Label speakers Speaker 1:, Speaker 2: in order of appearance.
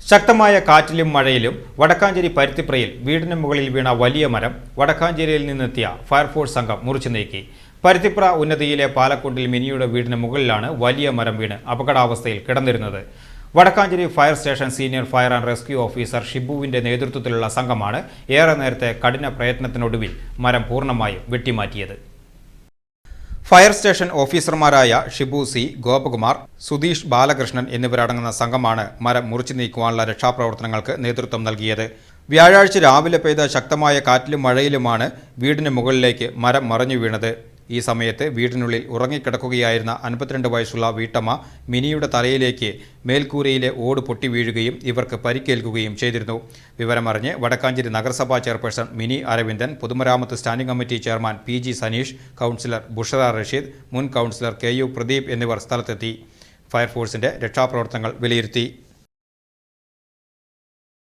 Speaker 1: ശക്തമായ കാറ്റിലും മഴയിലും വടക്കാഞ്ചേരി പരുത്തിപ്രയിൽ വീടിന് മുകളിൽ വീണ വലിയ മരം വടക്കാഞ്ചേരിയിൽ നിന്നെത്തിയ ഫയർഫോഴ്സ് സംഘം മുറിച്ചു നീക്കി. പരുത്തിപ്ര ഉന്നതിയിലെ പാലക്കുണ്ടിൽ മിനിയുടെ വീടിന് മുകളിലാണ് വലിയ മരം വീണ് അപകടാവസ്ഥയിൽ കിടന്നിരുന്നത്. Vadakkanchery fire station senior fire and rescue officer ഷിബുവിന്റെ നേതൃത്വത്തിലുള്ള സംഘമാണ് ഏറെ നേരത്തെ കഠിന പ്രയത്നത്തിനൊടുവിൽ മരം പൂർണ്ണമായും വെട്ടിമാറ്റിയത്. ഫയർ സ്റ്റേഷൻ ഓഫീസർമാരായ ഷിബു സി, ഗോപകുമാർ, സുധീഷ് ബാലകൃഷ്ണൻ എന്നിവരടങ്ങുന്ന സംഘമാണ് മരം മുറിച്ചു നീക്കുവാനുള്ള രക്ഷാപ്രവർത്തനങ്ങൾക്ക് നേതൃത്വം നൽകിയത്. വ്യാഴാഴ്ച രാവിലെ പെയ്ത ശക്തമായ കാറ്റിലും മഴയിലുമാണ് വീടിന് മുകളിലേക്ക് മരം മറിഞ്ഞു വീണത്. ഈ സമയത്ത് വീടിനുള്ളിൽ ഉറങ്ങിക്കിടക്കുകയായിരുന്ന 52 വയസ്സുള്ള വീട്ടമ്മ മിനിയുടെ തലയിലേക്ക് മേൽക്കൂരയിലെ ഓട് പൊട്ടി വീഴുകയും ഇവർക്ക് പരിക്കേൽക്കുകയും ചെയ്തിരുന്നു. വിവരമറിഞ്ഞ് വടക്കാഞ്ചേരി നഗരസഭാ ചെയർപേഴ്സൺ മിനി അരവിന്ദൻ, പൊതുമരാമത്ത് standing committee chairman PG Saneesh, councillor Bushara Rasheed, മുൻ കൗൺസിലർ KU പ്രദീപ് എന്നിവർ സ്ഥലത്തെത്തി ഫയർഫോഴ്സിന്റെ രക്ഷാപ്രവർത്തനങ്ങൾ വിലയിരുത്തി.